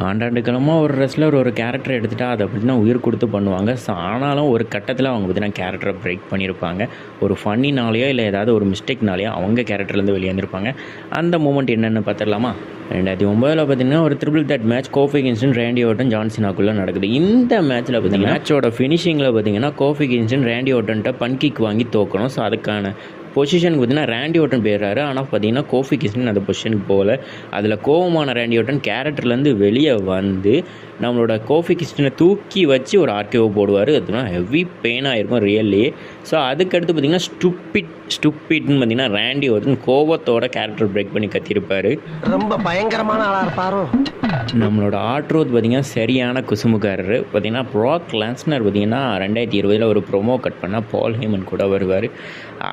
ஆண்டாண்டு காலமாக ஒரு ரெஸ்லர் ஒரு கேரக்டர் எடுத்துட்டா அதை அப்படின்னா உயிர் கொடுத்து பண்ணுவாங்க. ஸோ ஆனாலும் ஒரு கட்டத்தில் அவங்க பார்த்தீங்கன்னா கேரக்டரை பிரேக் பண்ணியிருப்பாங்க. ஒரு ஃபன்னினாலேயோ இல்லை ஏதாவது ஒரு மிஸ்டேக்னாலேயோ அவங்க கேரக்டர்லேருந்து வெளியே வந்திருப்பாங்க. அந்த மூமெண்ட் என்னென்னு பார்த்துடலாமா? 2009 பார்த்தீங்கன்னா ஒரு ட்ரிபிள் தட் match Kofi Kingston, Randy Orton, John சினாக்குள்ளே நடக்குது. இந்த மேட்ச்சில் பார்த்தீங்கன்னா மேட்சோட ஃபினிஷிங்கில் பார்த்தீங்கன்னா கோஃபி கிங்ஸ்டன் ரேண்டி ஓர்டன்ட்ட பன் கிக் வாங்கி தோக்கணும். ஸோ அதுக்கான பொசிஷனுக்கு பார்த்தீங்கன்னா ரேண்டி ஓர்டன் போயிடுறாரு. ஆனால் பார்த்தீங்கன்னா கோஃபி கிங்ஸ்டன் அந்த பொசிஷனுக்கு போகல. அதில் கோவமான ரேண்டி ஓர்டன் கேரக்டர்லேருந்து வெளியே வந்து நம்மளோட கோஃபி கிங்ஸ்டனை தூக்கி வச்சு ஒரு ஆர்கேஓ போடுவார். அதுனா ஹெவி பெயினாக இருக்கும் ரியல்லி. ஸோ அதுக்கடுத்து பார்த்தீங்கன்னா ஸ்டூப்பிட்னு பார்த்தீங்கன்னா ரேண்டி ஓர்டன் கோவத்தோட கேரக்டர் பிரேக் பண்ணி கத்திருப்பார். ரொம்ப பயங்கரமான ஆளாக இருப்பாரோ. நம்மளோட ஆட்ரோத் பார்த்திங்கன்னா சரியான குசுமுக்காரர். பார்த்திங்கன்னா ப்ராக் லேன்ஸ்னர் பார்த்திங்கன்னா 2020 ஒரு ப்ரொமோ கட் பண்ணால் பால் ஹேமன் கூட வருவார்.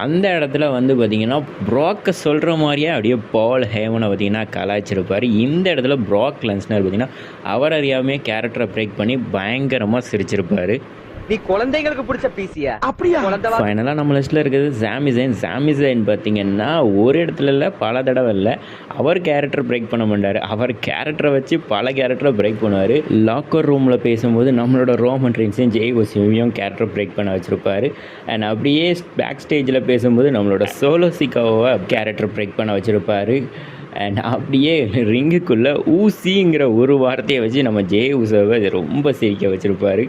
அந்த இடத்துல வந்து பார்த்திங்கன்னா ப்ராக்கை சொல்கிற மாதிரியே அப்படியே பால் ஹேமனை பார்த்திங்கன்னா கலாய்ச்சிருப்பார். இந்த இடத்துல ப்ராக் லேன்ஸ்னர் பார்த்திங்கன்னா அவர் அறியாமே கேரக்டரை பிரேக் பண்ணி பயங்கரமாக சிரிச்சிருப்பார். நீ குழந்தைங்களுக்கு பிடிச்ச பீசியா? அப்படியா? ஃபைனலாக நம்ம லிஸ்ட்டில் இருக்கிறது சாமிசைன் பார்த்திங்கன்னா ஒரு இடத்துல இல்லை, பல தடவை இல்லை, அவர் கேரக்டர் பிரேக் பண்ண மாட்டார். அவர் கேரக்டரை வச்சு பல கேரக்டரை பிரேக் பண்ணுவார். லாக்கர் ரூமில் பேசும்போது நம்மளோட ரோமன் ரெயின்ஸையும் ஜெய் ஓசியையும் கேரக்டர் பிரேக் பண்ண வச்சுருப்பார். அண்ட் அப்படியே பேக் ஸ்டேஜில் பேசும்போது நம்மளோட சோலோ சிக்காவை கேரக்டர் பிரேக் பண்ண வச்சுருப்பார். அண்ட் அப்படியே ரிங்குக்குள்ளே ஊசிங்கிற ஒரு வார்த்தையை வச்சு நம்ம ஜெய் ஊசோவை ரொம்ப சிரிக்க வச்சுருப்பார்.